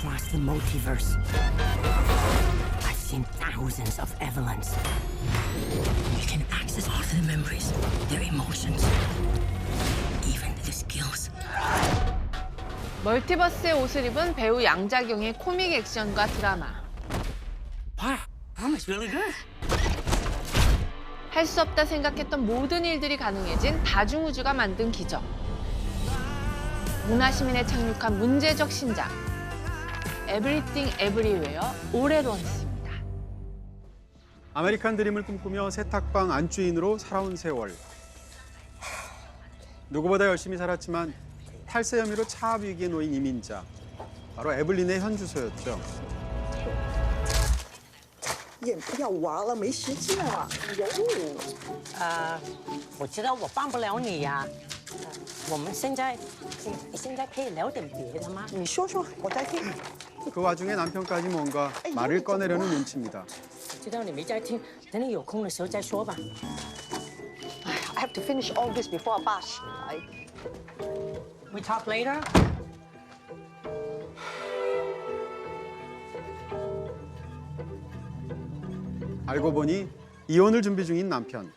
across the multiverse. I've seen thousands of Evelyns. You can access all their memories, their emotions, even the skills. 멀티버스의 옷을 입은 배우 양자경의 코믹 액션과 드라마. Wow, that was really good. 할 수 없다 생각했던 모든 일들이 가능해진 다중우주가 만든 기적. 문화시민에 착륙한 문제적 신작. 에브리띵 에브리웨어 올해론스입니다. 아메리칸 드림을 꿈꾸며 세탁방 안주인으로 살아온 세월. 누구보다 열심히 살았지만 탈세 혐의로 차압 위기에 놓인 이민자. 바로 에블린의 현주소였죠. 也不要玩了，没时间了。哟，我知道我帮不了你呀。我们现在可以聊点别的吗？你说说，我在听。 그 와중에 남편까지 뭔가 말을 꺼내려는 눈치입니다. 知道你没在听，等你有空的时候再说吧。 I have to finish all this before bus. We talk later. 알고 보니 이혼을 준비 중인 남편.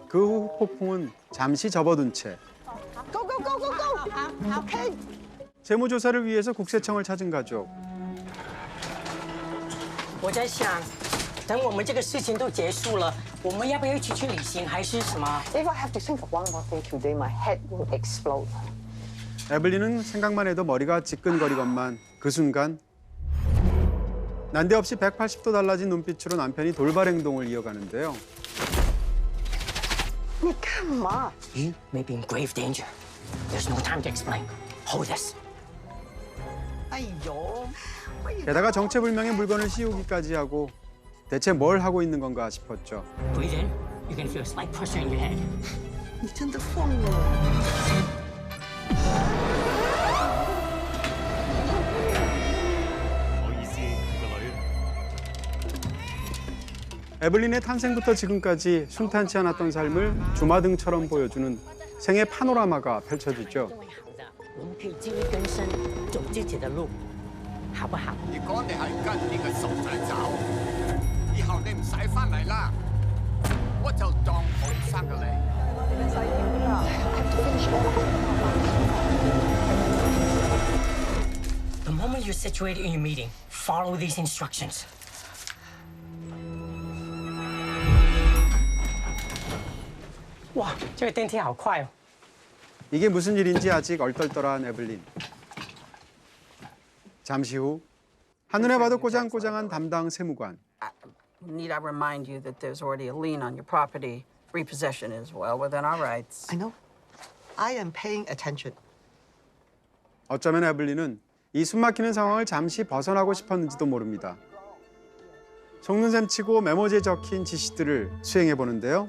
그 후 폭풍은 잠시 접어둔 채 Go go go go go. Okay. 재무조사를 위해서 국세청을 찾은 가족. 我在想，等我们这个事情都结束了，我们要不要一起去旅行，还是什么？ If I have to think of one more thing today, my head will explode. 에블린은 생각만 해도 머리가 지끈거리건만 그 순간 난데없이 180도 달라진 눈빛으로 남편이 돌발 행동을 이어가는데요. 你干嘛？ You may be in grave danger. There's no time to explain. Hold this. 哎呦， 게다가 정체불명의 물건을 씌우기까지 하고 대체 뭘 하고 있는 건가 싶었죠. Breathe in. You can feel a slight pressure in your head. 你真的疯了！ 에블린의 탄생부터 지금까지 순탄치 않았던 삶을 주마등처럼 보여주는 생애 파노라마가 펼쳐지죠. 我们可以自力更生，走自己的路，好不好？如果你係跟呢個傻仔走，以後你唔使翻嚟啦，我就當冇生過你。 I have to finish all this. The moment you're situated in your meeting, follow these instructions. 와, 这个电梯好快哦！ 이게 무슨 일인지 아직 얼떨떨한 에블린. 잠시 후 한눈에 봐도 꼬장꼬장한 담당 세무관. Need I remind you that there's already a lien on your property? Repossession is well within our rights. I know. I am paying attention. 어쩌면 에블린은 이 숨막히는 상황을 잠시 벗어나고 싶었는지도 모릅니다. 속는 셈 치고 메모지에 적힌 지시들을 수행해 보는데요.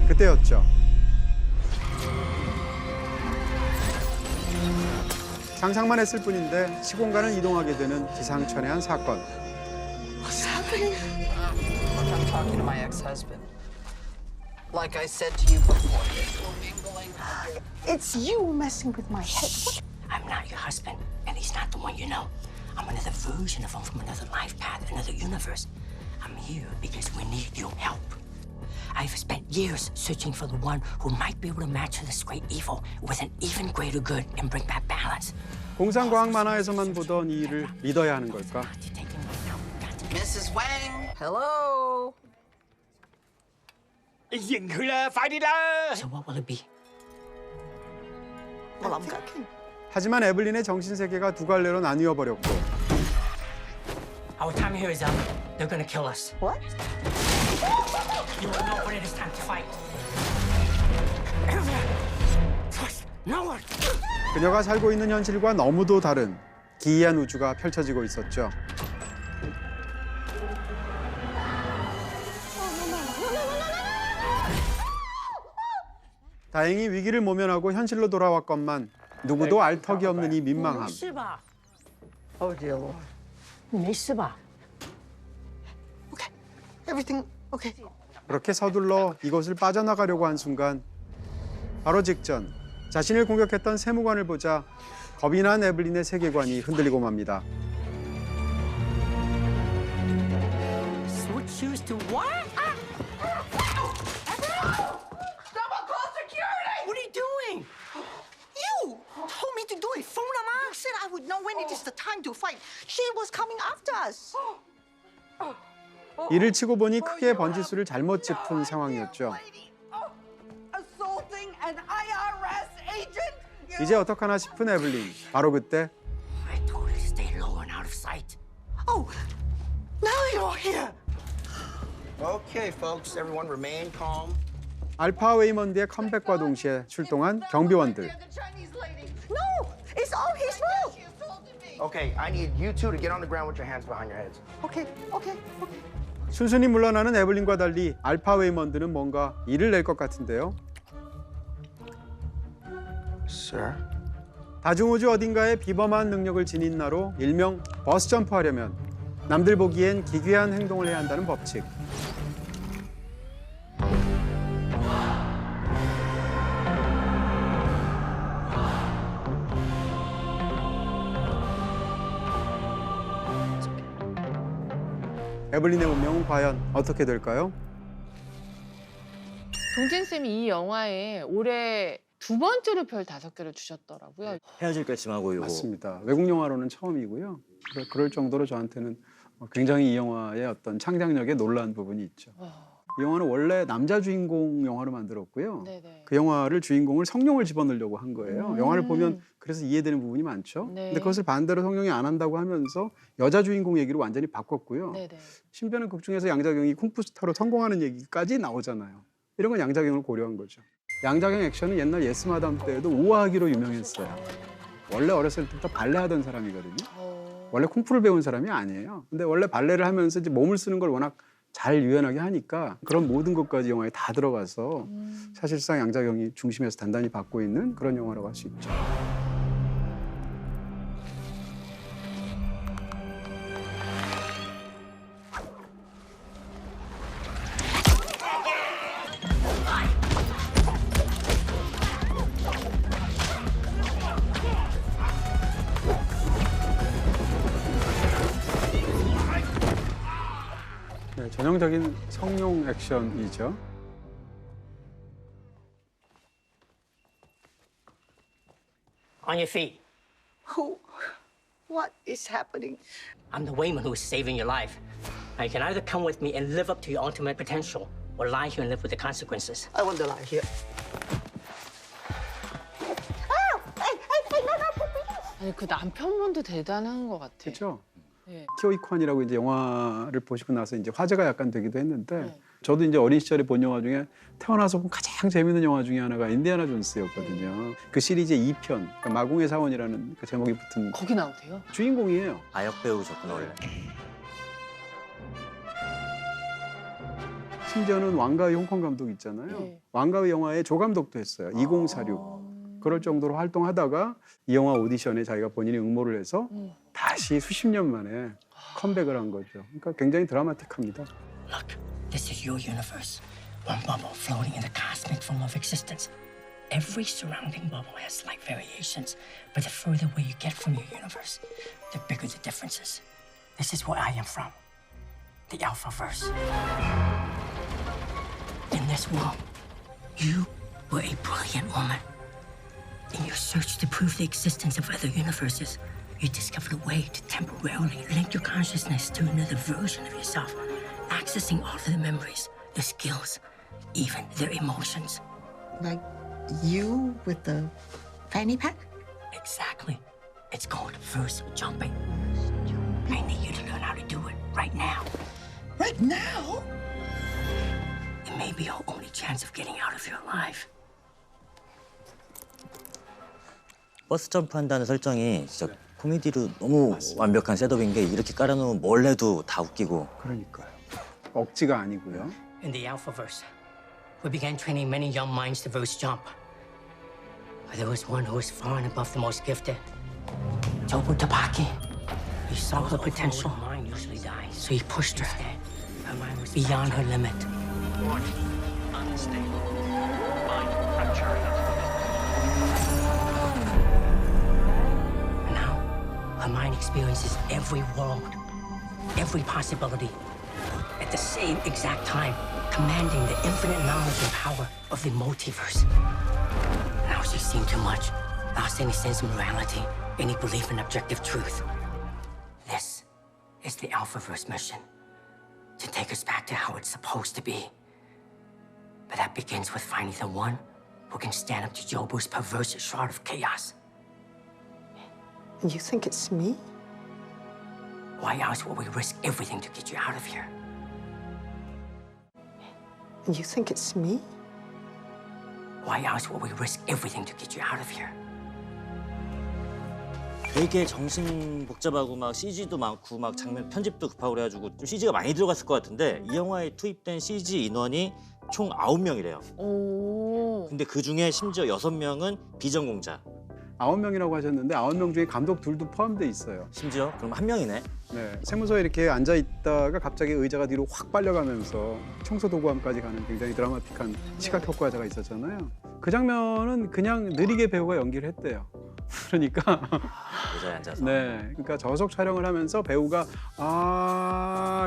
그때였죠. 상상만 했을 뿐인데 시공간을 이동하게 되는 기상천외한 사건. What's happening? Look, I'm talking to my ex-husband. Like I said to you before, we're mingling. It's you messing with my head. What? I'm not your husband, and he's not the one you know. I'm another version of him from another life path, another universe. I'm here because we need your help. I've spent years searching for the one who might be able to match this great evil with an even greater good and bring back balance. 공상과학 만화에서만 보던 이 일을 믿어야 하는 걸까? To take him right now. Got to Mrs. Wang, hello. 認佢啦，快啲啦！ So what will it be? Well, I'm thinking. 하지만 에블린의 정신세계가 두 갈래로 나뉘어 버렸고 Our time here is up. They're gonna kill us. What? You will know when it is time to fight. Trust no one. 그녀가 살고 있는 현실과 너무도 다른 기이한 우주가 펼쳐지고 있었죠. 다행히 위기를 모면하고 현실로 돌아왔건만 누구도 알 턱이 없는 이 민망함. 是吧？ Oh, dear Lord. 你没事吧？ Okay. Everything okay. 그렇게 서둘러 이곳을 빠져나가려고 한 순간 바로 직전 자신을 공격했던 세무관을 보자 겁이 난 에블린의 세계관이 흔들리고 맙니다. Switch shoes to what? Someone call security! What are you doing? You told me to do it. Phone I said I would know when it is the time to fight. She was coming after us. 이를 치고 보니 크게 번지수를 잘못 짚은 상황이었죠. assaulting an IRS agent. 이제 어떡하나 싶은 에블린. 바로 그때 I told you to stay low and out of sight. Oh, now you're here. Okay, folks, everyone remain calm. 알파 웨이먼드의 컴백과 동시에 출동한 경비원들. The Chinese lady. No, it's all his fault. She assaulted me. Okay, I need you two to get on the ground with your hands behind your heads. Okay, okay, okay. 순순히 물러나는 에블린과 달리 알파 웨이먼드는 뭔가 일을 낼 것 같은데요. Sir? 다중우주 어딘가에 비범한 능력을 지닌 나로 일명 버스 점프하려면 남들 보기엔 기괴한 행동을 해야 한다는 법칙. 에블린의 운명은 과연 어떻게 될까요? 동진쌤이 이 영화에 올해 두 번째로 별 5개를 주셨더라고요. 헤어질 결심하고 이거 맞습니다. 외국 영화로는 처음이고요. 그럴 정도로 저한테는 굉장히 이 영화의 어떤 창작력에 놀라운 부분이 있죠. 이 영화는 원래 남자 주인공 영화로 만들었고요. 네네. 그 영화를 주인공을 성룡을 집어넣으려고 한 거예요. 영화를 보면 그래서 이해되는 부분이 많죠. 네. 근데 그것을 반대로 성룡이 안 한다고 하면서 여자 주인공 얘기로 완전히 바꿨고요. 네네. 신비한 극 중에서 양자경이 쿵푸스타로 성공하는 얘기까지 나오잖아요. 이런 건 양자경을 고려한 거죠. 양자경 액션은 옛날 예스마담 때에도 우아하기로 유명했어요. 원래 어렸을 때부터 발레 하던 사람이거든요. 원래 쿵푸를 배운 사람이 아니에요. 근데 원래 발레를 하면서 이제 몸을 쓰는 걸 워낙 잘 유연하게 하니까 그런 모든 것까지 영화에 다 들어가서 사실상 양자경이 중심에서 단단히 받고 있는 그런 영화라고 할 수 있죠. 네, 전형적인 성룡 액션이죠. On your feet. Who? What is happening? I'm the Wayman who is saving your life. Now you can either come with me and live up to your ultimate potential, or lie here and live with the consequences. I want to lie here. Oh! Hey, no, please. 아니 그 남편분도 대단한 것 같아. 그렇죠? 네. 키오이콘이라고 이제 영화를 보시고 나서 이제 화제가 약간 되기도 했는데 네. 저도 이제 어린 시절에 본 영화 중에 태어나서 본 가장 재밌는 영화 중에 하나가 인디아나 존스였거든요. 그 시리즈의 2편, 그러니까 마궁의 사원이라는 그 제목이 붙은 거기 나오세요? 주인공이에요. 아역 배우셨구나 원래. 심지어는 왕가의 홍콩 감독 있잖아요. 네. 왕가의 영화의 조감독도 했어요. 2046. 그럴 정도로 활동하다가 이 영화 오디션에 자기가 본인이 응모를 해서 다시 수십 년 만에 컴백을 한 거죠. 그러니까 굉장히 드라마틱합니다. Look, this is your universe. One bubble floating in the cosmic foam of existence. Every surrounding bubble has slight variations, but the further away you get from your universe, the bigger the differences. This is where I am from. The Alphaverse. In this world, you were a brilliant woman. In your search to prove the existence of other universes, you discovered a way to temporarily link your consciousness to another version of yourself, accessing all of their memories, their skills, even their emotions. Like you with the fanny pack? Exactly. It's called verse jumping. I need you to learn how to do it right now. Right now? It may be your only chance of getting out of your life. 버스 점프한다는 설정이 진짜 코미디로 너무 완벽한 셋업인 게 이렇게 깔아놓으면 뭘 해도 다 웃기고. 그러니까요. 억지가 아니고요. In the Alphaverse, we began training many young minds to verse jump. But there was one who was far and above the most gifted. Jobu Tabaki. He saw her potential, usually dies. So he pushed her beyond her limit. Unstable. Mind fracture. And now, her mind experiences every world, every possibility, at the same exact time, commanding the infinite knowledge and power of the multiverse. Now she's seen too much, lost any sense of morality, any belief in objective truth. This is the Alphaverse mission, to take us back to how it's supposed to be. But that begins with finding the one who can stand up to Jobu's perverse shroud of chaos. And you think it's me? Why else would we risk everything to get you out of here? And you think it's me? Why else would we risk everything to get you out of here? 되게 정신 복잡하고 막 CG도 많고 막 장면 편집도 급하고 그래가지고 좀 CG가 많이 들어갔을 것 같은데 이 영화에 투입된 CG 인원이 총 9명이래요. 오. 근데 그 중에 심지어 6명은 비전공자. 9명이라고 하셨는데 9명 중에 감독 둘도 포함돼 있어요. 심지어 그럼 1명이네. 네, 세무서에 이렇게 앉아 있다가 갑자기 의자가 뒤로 확 빨려가면서 청소 도구함까지 가는 굉장히 드라마틱한 시각 효과가 있었잖아요. 그 장면은 그냥 느리게 배우가 연기를 했대요. 그러니까 의자에 앉아서. 네, 그러니까 저속 촬영을 하면서 배우가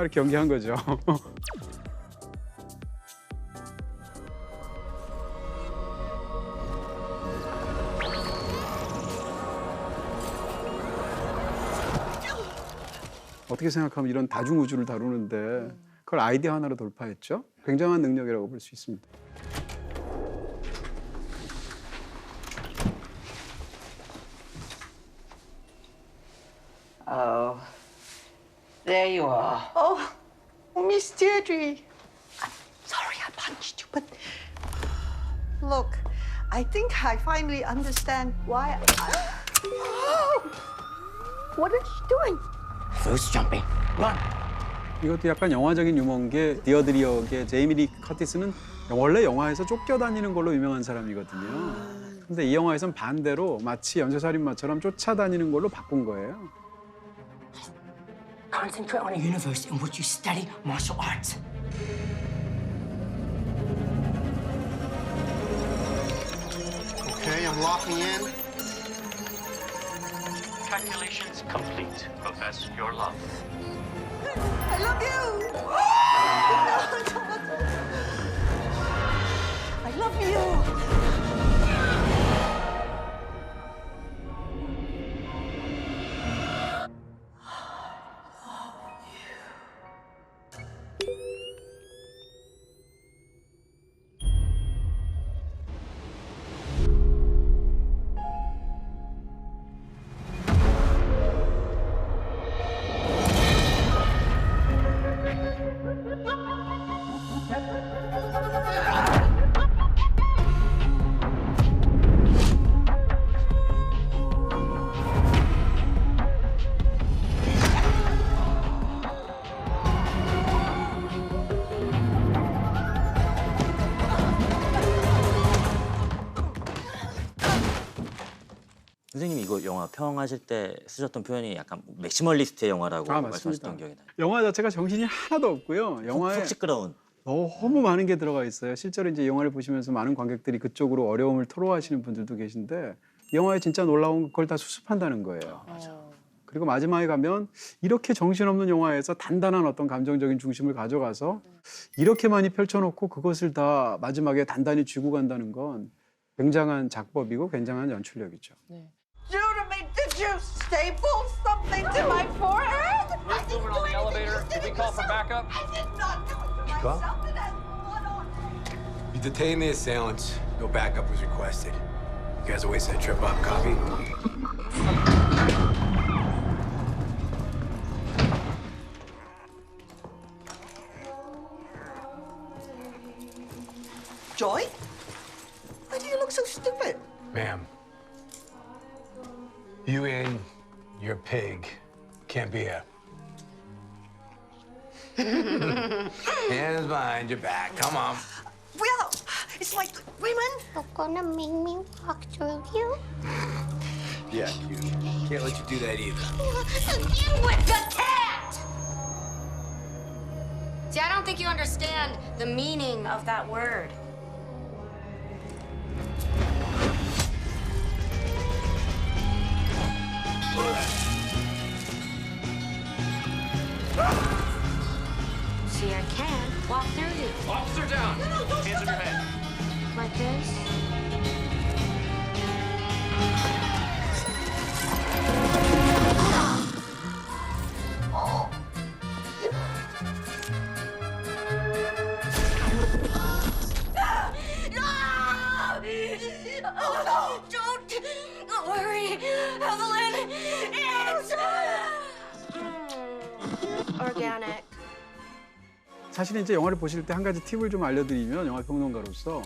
이렇게 연기한 거죠. 어떻게 생각하면 이런 다중우주를 다루는데 그걸 아이디어 하나로 돌파했죠. 굉장한 능력이라고 볼 수 있습니다. Oh, there you are. Oh, Miss Deirdre. I'm sorry I punched you, but look, I think I finally understand why. Oh! What are you doing? First jumping. Run. 이것도 약간 영화적인 유머인 게 디어드리 역의 제이미 리 커티스는 원래 영화에서 쫓겨다니는 걸로 유명한 사람이거든요. 근데 이 영화에선 반대로 마치 연쇄살인마처럼 쫓아다니는 걸로 바꾼 거예요. Concentrate on a universe in which you study martial arts. Okay, I'm locking in. Calculations complete. Profess your love. I love you. I love you. 선생님이 이거 영화 평하실 때 쓰셨던 표현이 약간 맥시멀리스트의 영화라고 말씀하셨던 기억이 나요. 영화 자체가 정신이 하나도 없고요. 영화에 푹 시끄러운. 너무 많은 게 들어가 있어요. 실제로 이제 영화를 보시면서 많은 관객들이 그쪽으로 어려움을 토로하시는 분들도 계신데 영화에 진짜 놀라운 건 그걸 다 수습한다는 거예요. 그리고 마지막에 가면 이렇게 정신없는 영화에서 단단한 어떤 감정적인 중심을 가져가서 이렇게 많이 펼쳐놓고 그것을 다 마지막에 단단히 쥐고 간다는 건 굉장한 작법이고 굉장한 연출력이죠. 네. Jeremy, did you staple something to my forehead? I didn't do anything. elevator. Did we call for backup? I did not do it to call? myself. It has blood on it. You detained the assailants. No backup was requested. You guys always that trip up. Copy? Joy? Why do you look so stupid? Ma'am. You and your pig can't be here. Hands behind your back. Come on. Well, It's like women. You're gonna make me walk through you? Yeah, you. Can't let you do that either. You with the cat! See, I don't think you understand the meaning of that word. See, I can walk through you. Officer down. Hands on your head. Like this. Oh, no! Don't worry, Evelyn. It's Organic. 사실 이제 영화를 보실 때 한 가지 팁을 좀 알려드리면 영화 평론가로서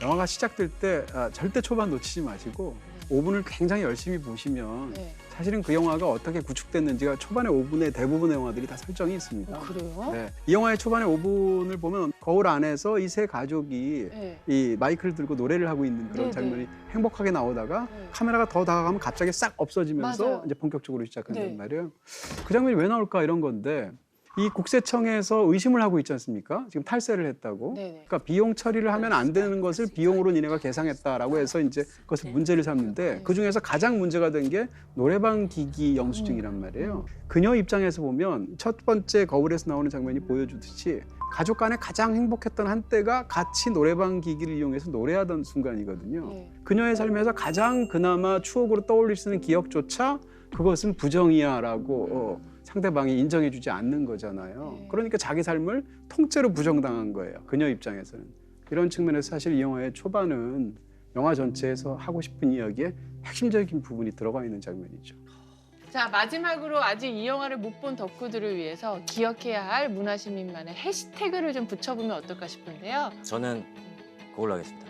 영화가 시작될 때 절대 초반 놓치지 마시고 5분을 굉장히 열심히 보시면 네. 사실은 그 영화가 어떻게 구축됐는지가 초반에 5분의 대부분의 영화들이 다 설정이 있습니다. 그래요? 네. 이 영화의 초반에 5분을 보면 거울 안에서 이 세 가족이 네. 이 마이크를 들고 노래를 하고 있는 그런 네, 장면이 행복하게 나오다가 네. 카메라가 더 다가가면 갑자기 싹 없어지면서 맞아요. 이제 본격적으로 시작한단 네. 말이에요. 그 장면이 왜 나올까 이런 건데 이 국세청에서 의심을 하고 있지 않습니까? 지금 탈세를 했다고. 네네. 그러니까 비용 처리를 하면 안 되는 것을 비용으로 니네가 계상했다라고 해서 이제 그것을 문제를 삼는데 그 중에서 가장 문제가 된 게 노래방 기기 영수증이란 말이에요. 그녀 입장에서 보면 첫 번째 거울에서 나오는 장면이 보여주듯이 가족 간에 가장 행복했던 한때가 같이 노래방 기기를 이용해서 노래하던 순간이거든요. 네. 그녀의 삶에서 가장 그나마 추억으로 떠올릴 수 있는 기억조차 그것은 부정이야라고 상대방이 인정해주지 않는 거잖아요. 네. 그러니까 자기 삶을 통째로 부정당한 거예요. 그녀 입장에서는. 이런 측면에서 사실 이 영화의 초반은 영화 전체에서 하고 싶은 이야기에 핵심적인 부분이 들어가 있는 장면이죠. 자, 마지막으로 아직 이 영화를 못 본 덕후들을 위해서 기억해야 할 문화시민만의 해시태그를 좀 붙여보면 어떨까 싶은데요. 저는 그걸로 하겠습니다.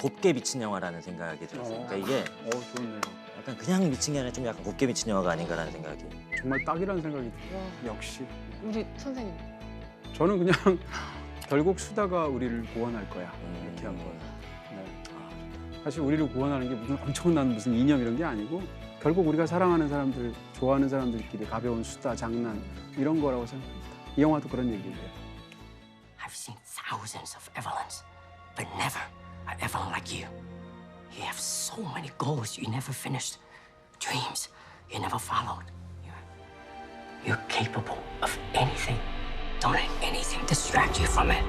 곱게 미친 영화라는 생각이 들었어요. 그러니까 이게 좋네요. 약간 그냥 미친 게 아니라 좀 약간 곱게 미친 영화가 아닌가라는 생각이. 정말 딱이라는 생각이 들어요. 와, 역시. 우리 선생님. 저는 그냥 결국 수다가 우리를 구원할 거야. 이렇게 한 거예요. 네. 사실 우리를 구원하는 게 무슨 엄청난 무슨 이념 이런 게 아니고 결국 우리가 사랑하는 사람들, 좋아하는 사람들끼리 가벼운 수다, 장난 이런 거라고 생각합니다. 이 영화도 그런 얘기예요. I've seen thousands of Evelyns, but never a Evelyn like you. You have so many goals you never finished, dreams you never followed. You're capable of anything. Don't let anything distract you from it.